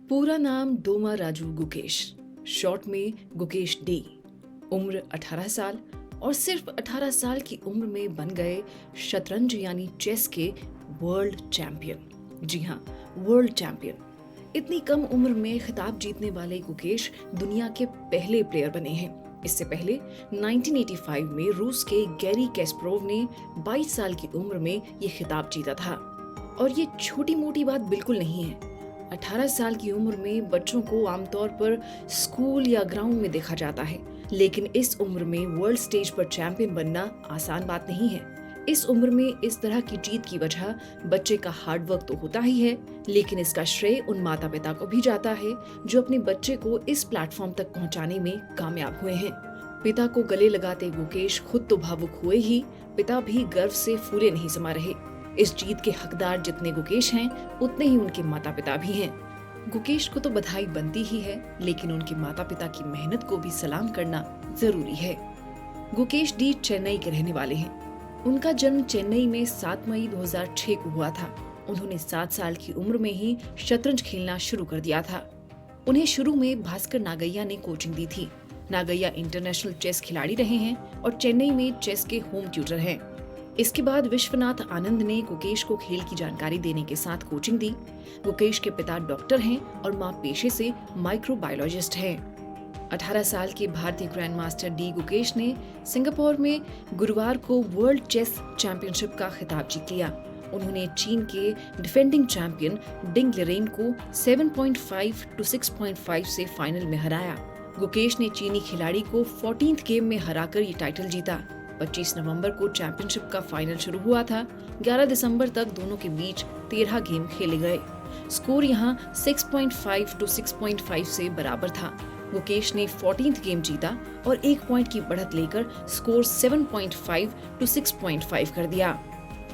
पूरा नाम डोमा राजू गुकेश, शॉर्ट में गुकेश डी। उम्र 18 साल और सिर्फ 18 साल की उम्र में बन गए शतरंज यानी चेस के वर्ल्ड चैंपियन। जी हाँ, वर्ल्ड चैंपियन। इतनी कम उम्र में खिताब जीतने वाले गुकेश दुनिया के पहले प्लेयर बने हैं। इससे पहले 1985 में रूस के गैरी कैस्परोव ने 22 साल की उम्र में ये खिताब जीता था। और ये छोटी मोटी बात बिल्कुल नहीं है। 18 साल की उम्र में बच्चों को आमतौर पर स्कूल या ग्राउंड में देखा जाता है, लेकिन इस उम्र में वर्ल्ड स्टेज पर चैंपियन बनना आसान बात नहीं है। इस उम्र में इस तरह की जीत की वजह बच्चे का हार्ड वर्क तो होता ही है, लेकिन इसका श्रेय उन माता पिता को भी जाता है जो अपने बच्चे को इस प्लेटफॉर्म तक पहुंचाने में कामयाब हुए हैं। पिता को गले लगाते गुकेश खुद तो भावुक हुए ही, पिता भी गर्व से फूले नहीं समा रहे। इस जीत के हकदार जितने गुकेश हैं, उतने ही उनके माता पिता भी हैं। गुकेश को तो बधाई बनती ही है, लेकिन उनके माता पिता की मेहनत को भी सलाम करना जरूरी है। गुकेश डी चेन्नई के रहने वाले हैं। उनका जन्म चेन्नई में 7 मई 2006 को हुआ था। उन्होंने 7 साल की उम्र में ही शतरंज खेलना शुरू कर दिया था। उन्हें शुरू में भास्कर नागैया ने कोचिंग दी थी। नागैया इंटरनेशनल चेस खिलाड़ी रहे हैं और चेन्नई में चेस के होम ट्यूटर हैं। इसके बाद विश्वनाथ आनंद ने गुकेश को खेल की जानकारी देने के साथ कोचिंग दी। गुकेश के पिता डॉक्टर हैं और मां पेशे से माइक्रोबायोलॉजिस्ट हैं। 18 साल के भारतीय ग्रैंड मास्टर डी गुकेश ने सिंगापुर में गुरुवार को वर्ल्ड चेस चैंपियनशिप का खिताब जीत लिया। उन्होंने चीन के डिफेंडिंग चैंपियन डिंग लिरेन को 7.5 to 6.5 से फाइनल में हराया। गुकेश ने चीनी खिलाड़ी को 14th गेम में हराकर ये टाइटल जीता। 25 नवंबर को चैंपियनशिप का फाइनल शुरू हुआ था। 11 दिसंबर तक दोनों के बीच 13 गेम खेले गए। स्कोर यहाँ 6.5 to 6.5 से बराबर था। गुकेश ने 14th गेम जीता और 1 पॉइंट की बढ़त लेकर स्कोर 7.5 to 6.5 कर दिया।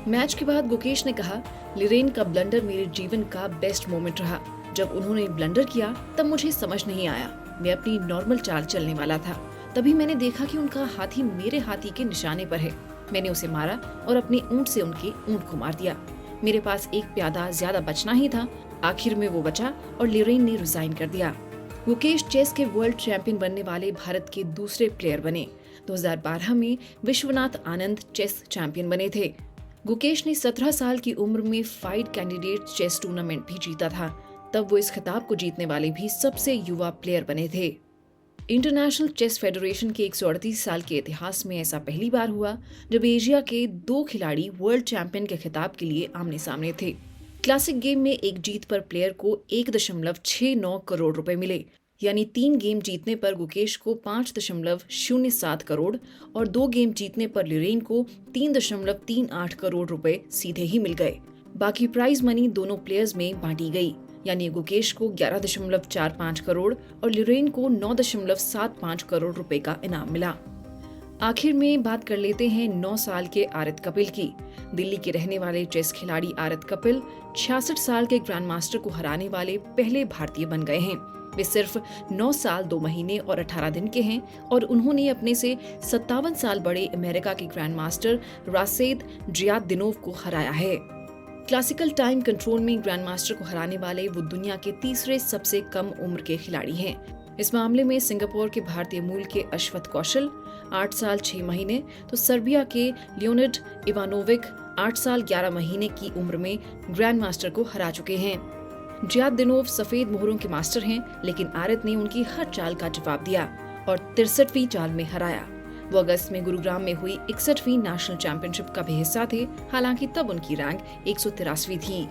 मैच के बाद गुकेश ने कहा, लिरेन का ब्लंडर मेरे जीवन का बेस्ट मोमेंट रहा। जब उन्होंने ब्लंडर किया तब मुझे समझ नहीं आया। मैं अपनी नॉर्मल चाल चलने वाला था। तभी मैंने देखा कि उनका हाथी मेरे हाथी के निशाने पर है। मैंने उसे मारा और अपने ऊंट से उनके ऊंट को मार दिया। मेरे पास एक प्यादा ज्यादा बचना ही था। आखिर में वो बचा और लिरेन ने रिजाइन कर दिया। गुकेश चेस के वर्ल्ड चैंपियन बनने वाले भारत के दूसरे प्लेयर बने। 2012 में विश्वनाथ आनंद चेस चैंपियन बने थे। गुकेश ने 17 साल की उम्र में फाइट कैंडिडेट चेस टूर्नामेंट भी जीता था। तब वो इस खिताब को जीतने वाले भी सबसे युवा प्लेयर बने थे। इंटरनेशनल चेस फेडरेशन के 138 साल के इतिहास में ऐसा पहली बार हुआ जब एशिया के 2 खिलाड़ी वर्ल्ड चैंपियन के खिताब के लिए आमने सामने थे। क्लासिक गेम में एक जीत पर प्लेयर को 1.69 करोड़ रुपए मिले, यानी 3 गेम जीतने पर गुकेश को 5.07 करोड़ और 2 गेम जीतने पर लिरेन को 3.38 करोड़ रुपए सीधे ही मिल गए। बाकी प्राइज मनी दोनों प्लेयर्स में बांटी गई, यानी गुकेश को 11.45 करोड़ और लिरेन को 9.75 करोड़ रुपए का इनाम मिला। आखिर में बात कर लेते हैं 9 साल के आरित कपिल की। दिल्ली के रहने वाले चेस खिलाड़ी आरित कपिल 66 साल के ग्रैंड मास्टर को हराने वाले पहले भारतीय बन गए हैं। वे सिर्फ 9 साल 2 महीने और 18 दिन के हैं और उन्होंने अपने से 57 साल बड़े अमेरिका के ग्रैंड मास्टर रासेद जियादिनोव को हराया है। क्लासिकल टाइम कंट्रोल में ग्रैंड मास्टर को हराने वाले वो दुनिया के तीसरे सबसे कम उम्र के खिलाड़ी हैं। इस मामले में सिंगापुर के भारतीय मूल के अश्वथ कौशल 8 साल 6 महीने तो सर्बिया के लियोनिड इवानोविक 8 साल 11 महीने की उम्र में ग्रैंड मास्टर को हरा चुके हैं। जियादिनोव सफेद मोहरों के मास्टर हैं, लेकिन आरित ने उनकी हर चाल का जवाब दिया और 63वीं चाल में हराया। वो अगस्त में गुरुग्राम में हुई 61वीं नेशनल चैंपियनशिप का भी हिस्सा थे, हालांकि तब उनकी रैंक 183वीं थी।